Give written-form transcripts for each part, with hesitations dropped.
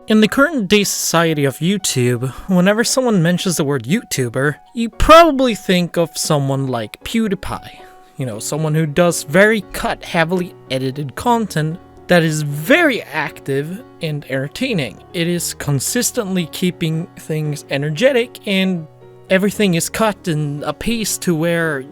In the current day society of YouTube, whenever someone mentions the word YouTuber, you probably think of someone like PewDiePie. You know, someone who does very cut, heavily edited content that is very active and entertaining. It is consistently keeping things energetic, and everything is cut in a pace to where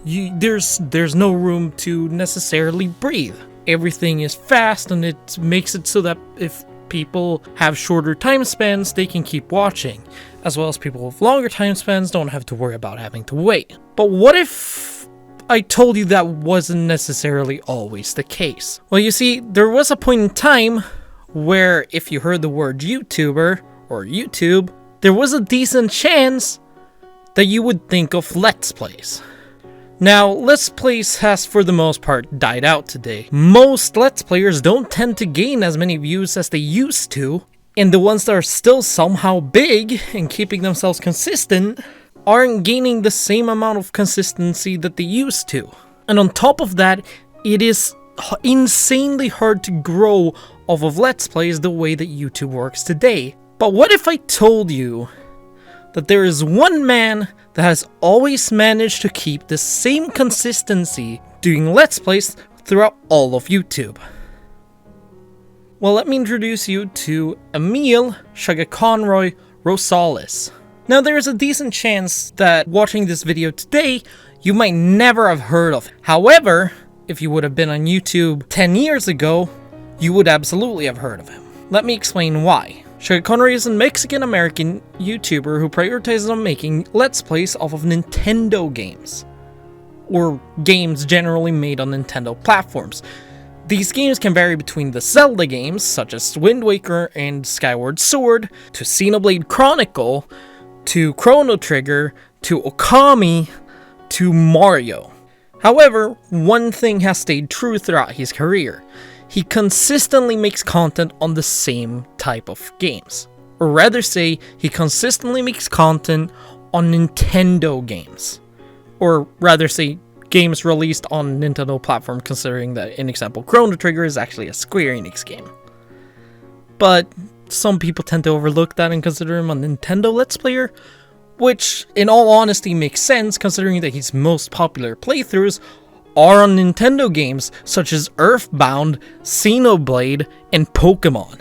there's no room to necessarily breathe. Everything is fast, and it makes it so that if people have shorter time spans, they can keep watching, as well as people with longer time spans don't have to worry about having to wait. But what if I told you that wasn't necessarily always the case? Well, you see, there was a point in time where if you heard the word YouTuber or YouTube, there was a decent chance that you would think of Let's Plays. Now, Let's Plays has for the most part died out today. Most Let's Players don't tend to gain as many views as they used to, and the ones that are still somehow big and keeping themselves consistent aren't gaining the same amount of consistency that they used to. And on top of that, it is insanely hard to grow off of Let's Plays the way that YouTube works today. But what if I told you that there is one man that has always managed to keep the same consistency doing Let's Plays throughout all of YouTube? Well, let me introduce you to Emile Chuggaaconroy Rosales. Now, there is a decent chance that watching this video today, you might never have heard of him. However, if you would have been on YouTube 10 years ago, you would absolutely have heard of him. Let me explain why. Chuggaaconroy is a Mexican-American YouTuber who prioritizes on making Let's Plays off of Nintendo games, or games generally made on Nintendo platforms. These games can vary between the Zelda games, such as Wind Waker and Skyward Sword, to Xenoblade Chronicle, to Chrono Trigger, to Okami, to Mario. However, one thing has stayed true throughout his career. He consistently makes content on the same type of games. Or rather say, he consistently makes content on Nintendo games. Or rather say, games released on Nintendo platform, considering that, in example, Chrono Trigger is actually a Square Enix game. But some people tend to overlook that and consider him a Nintendo Let's Player, which, in all honesty, makes sense considering that his most popular playthroughs are on Nintendo games such as Earthbound, Xenoblade, and Pokemon.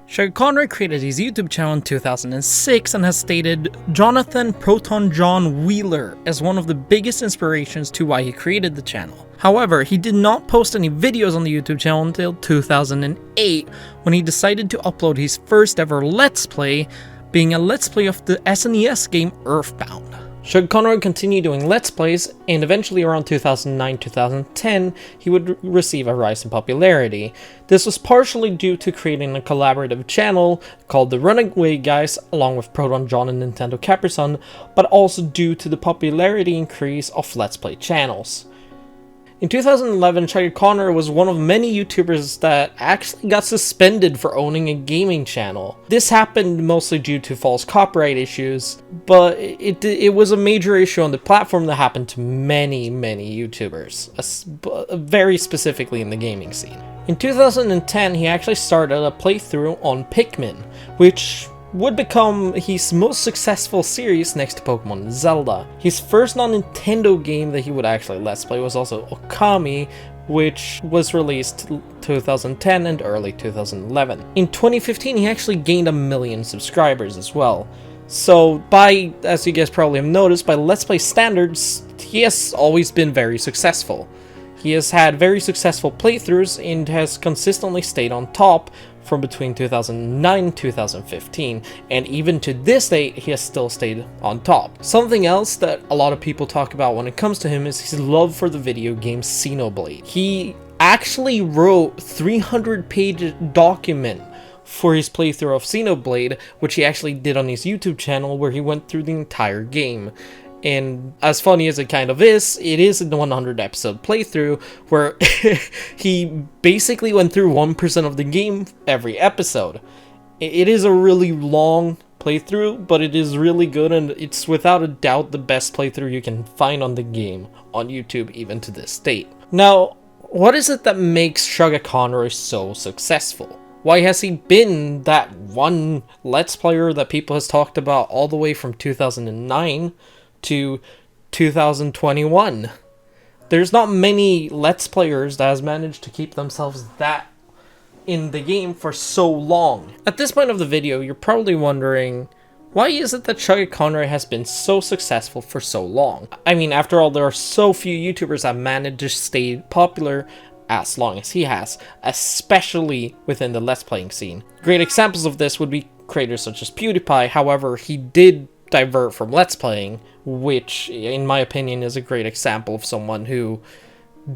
Chuggaaconroy created his YouTube channel in 2006 and has stated Jonathan Proton John Wheeler as one of the biggest inspirations to why he created the channel. However, he did not post any videos on the YouTube channel until 2008 when he decided to upload his first ever Let's Play, being a Let's Play of the SNES game Earthbound. Chuggaaconroy continued doing Let's Plays, and eventually around 2009-2010, he would receive a rise in popularity. This was partially due to creating a collaborative channel called The Runaway Guys, along with Proton John and Nintendo Capri-Sun, but also due to the popularity increase of Let's Play channels. In 2011, Chuggaaconroy was one of many YouTubers that actually got suspended for owning a gaming channel. This happened mostly due to false copyright issues, but it was a major issue on the platform that happened to many YouTubers, very specifically in the gaming scene. In 2010, he actually started a playthrough on Pikmin, which would become his most successful series next to Pokemon and Zelda. His first non-Nintendo game that he would actually Let's Play was also Okami, which was released 2010 and early 2011. In 2015, he actually gained 1 million subscribers as well. So by, as you guys probably have noticed, by Let's Play standards, he has always been very successful. He has had very successful playthroughs and has consistently stayed on top from between 2009 and 2015, and even to this day, he has still stayed on top. Something else that a lot of people talk about when it comes to him is his love for the video game Xenoblade. He actually wrote 300-page document for his playthrough of Xenoblade, which he actually did on his YouTube channel, where he went through the entire game. And as funny as it kind of is, it is a 100 episode playthrough where he basically went through 1% of the game every episode. It is a really long playthrough, but it is really good, and it's without a doubt the best playthrough you can find on the game on YouTube even to this date. Now, what is it that makes Chuggaaconroy so successful? Why has he been that one Let's Player that people has talked about all the way from 2009 to 2021? There's not many Let's Players that has managed to keep themselves that in the game for so long. At this point of the video, you're probably wondering, why is it that Chuggaaconroy has been so successful for so long? I mean, after all, there are so few YouTubers that managed to stay popular as long as he has, especially within the Let's Playing scene. Great examples of this would be creators such as PewDiePie. However, he did divert from Let's Playing, which in my opinion is a great example of someone who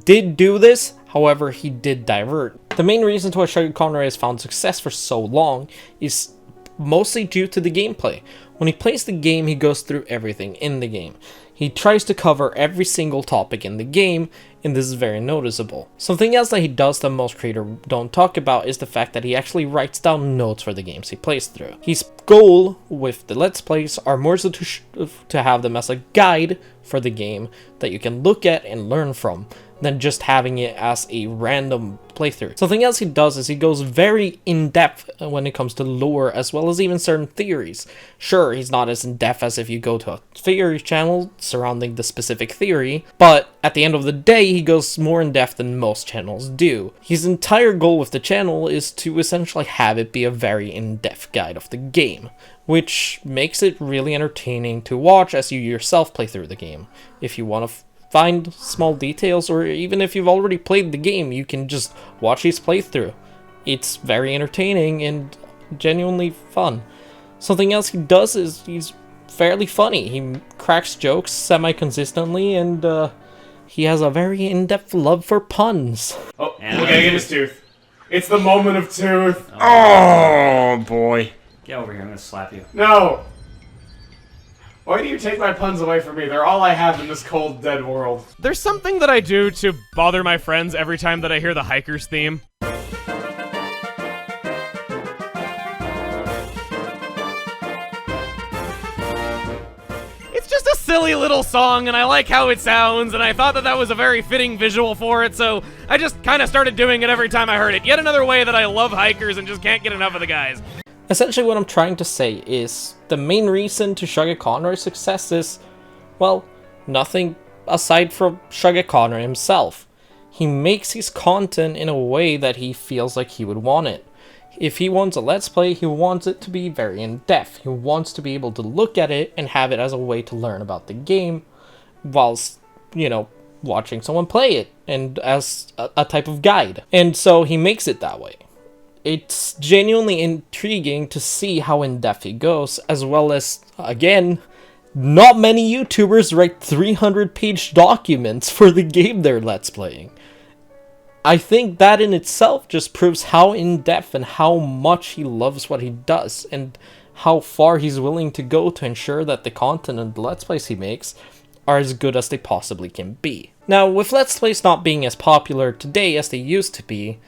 did do this. However, he did divert. The main reason to why Chuggaaconroy has found success for so long is mostly due to the gameplay. When he plays the game, he goes through everything in the game. He tries to cover every single topic in the game, and this is very noticeable. Something else that he does that most creators don't talk about is the fact that he actually writes down notes for the games he plays through. His goal with the Let's Plays are more so to have them as a guide for the game that you can look at and learn from, than just having it as a random playthrough. Something else he does is he goes very in-depth when it comes to lore, as well as even certain theories. Sure, he's not as in-depth as if you go to a theory channel surrounding the specific theory, but at the end of the day, he goes more in-depth than most channels do. His entire goal with the channel is to essentially have it be a very in-depth guide of the game, which makes it really entertaining to watch as you yourself play through the game. If you want to find small details, or even if you've already played the game, you can just watch his playthrough. It's very entertaining and genuinely fun. Something else he does is he's fairly funny. He cracks jokes semi-consistently, and he has a very in-depth love for puns. Oh, we're gonna get his tooth. It's the moment of truth. Oh boy. Get over here, I'm gonna slap you. No! Why do you take my puns away from me? They're all I have in this cold, dead world. There's something that I do to bother my friends every time that I hear the Hikers theme. It's just a silly little song, and I like how it sounds, and I thought that that was a very fitting visual for it, so I just kind of started doing it every time I heard it. Yet another way that I love Hikers and just can't get enough of the guys. Essentially what I'm trying to say is the main reason to Chuggaaconroy's success is, well, nothing aside from Chuggaaconroy himself. He makes his content in a way that he feels like he would want it. If he wants a Let's Play, he wants it to be very in-depth. He wants to be able to look at it and have it as a way to learn about the game whilst, you know, watching someone play it, and as a type of guide. And so he makes it that way. It's genuinely intriguing to see how in-depth he goes, as well as, again, not many YouTubers write 300-page documents for the game they're Let's Playing. I think that in itself just proves how in-depth and how much he loves what he does, and how far he's willing to go to ensure that the content and the Let's Plays he makes are as good as they possibly can be. Now, with Let's Plays not being as popular today as they used to be,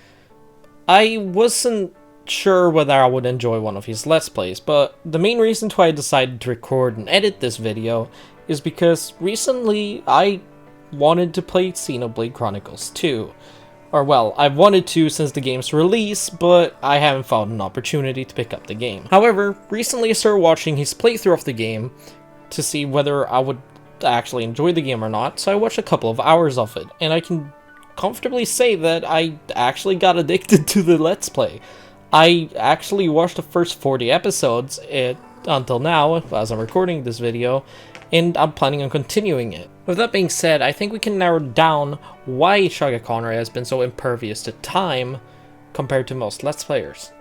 I wasn't sure whether I would enjoy one of his Let's Plays, but the main reason why I decided to record and edit this video is because recently I wanted to play Xenoblade Chronicles 2. Or well, I've wanted to since the game's release, but I haven't found an opportunity to pick up the game. However, recently I started watching his playthrough of the game to see whether I would actually enjoy the game or not, so I watched a couple of hours of it, and I can comfortably say that I actually got addicted to the Let's Play. I actually watched the first 40 episodes until now, as I'm recording this video, and I'm planning on continuing it. With that being said, I think we can narrow down why Chuggaaconroy has been so impervious to time compared to most Let's Players.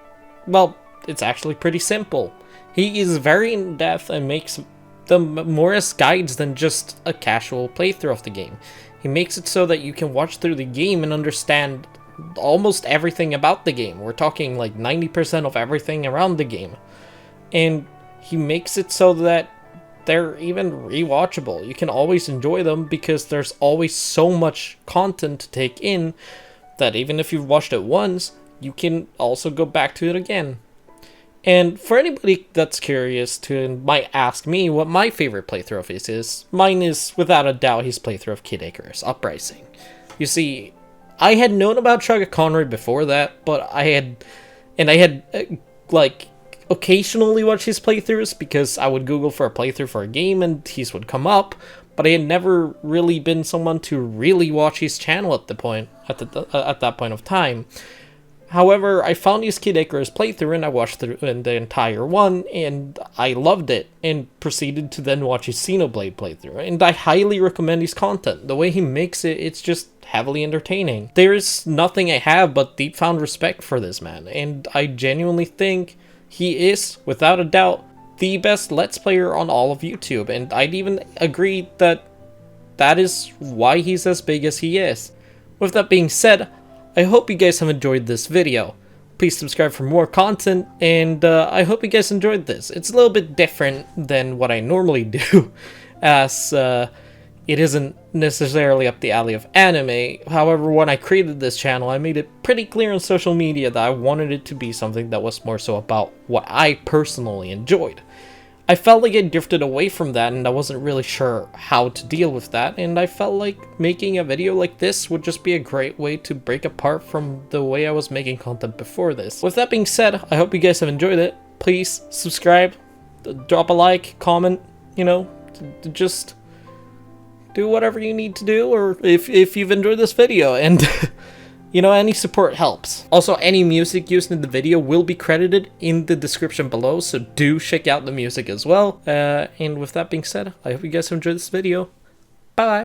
Well, it's actually pretty simple. He is very in-depth and makes them more as guides than just a casual playthrough of the game. He makes it so that you can watch through the game and understand almost everything about the game. We're talking like 90% of everything around the game. And he makes it so that they're even rewatchable. You can always enjoy them because there's always so much content to take in that even if you've watched it once, you can also go back to it again. And for anybody that's curious to might ask me what my favorite playthrough of his is, mine is without a doubt his playthrough of Keudae Uprising. You see, I had known about Chuggaaconroy before that, but I had And I had, like, occasionally watched his playthroughs because I would Google for a playthrough for a game and his would come up, but I had never really been someone to really watch his channel at that point of time. However, I found his Keudae's playthrough and I watched the entire one, and I loved it, and proceeded to then watch his Xenoblade playthrough, and I highly recommend his content. The way he makes it, it's just heavily entertaining. There's nothing I have but deep found respect for this man, and I genuinely think he is, without a doubt, the best Let's Player on all of YouTube, and I'd even agree that that is why he's as big as he is. With that being said, I hope you guys have enjoyed this video. Please subscribe for more content, and I hope you guys enjoyed this. It's a little bit different than what I normally do, as it isn't necessarily up the alley of anime. However, when I created this channel, I made it pretty clear on social media that I wanted it to be something that was more so about what I personally enjoyed. I felt like I drifted away from that, and I wasn't really sure how to deal with that, and I felt like making a video like this would just be a great way to break apart from the way I was making content before this. With that being said, I hope you guys have enjoyed it. Please subscribe, drop a like, comment, you know, just do whatever you need to do, or if you've enjoyed this video, and you know, any support helps. Also, any music used in the video will be credited in the description below, so do check out the music as well. And with that being said, I hope you guys have enjoyed this video. Bye!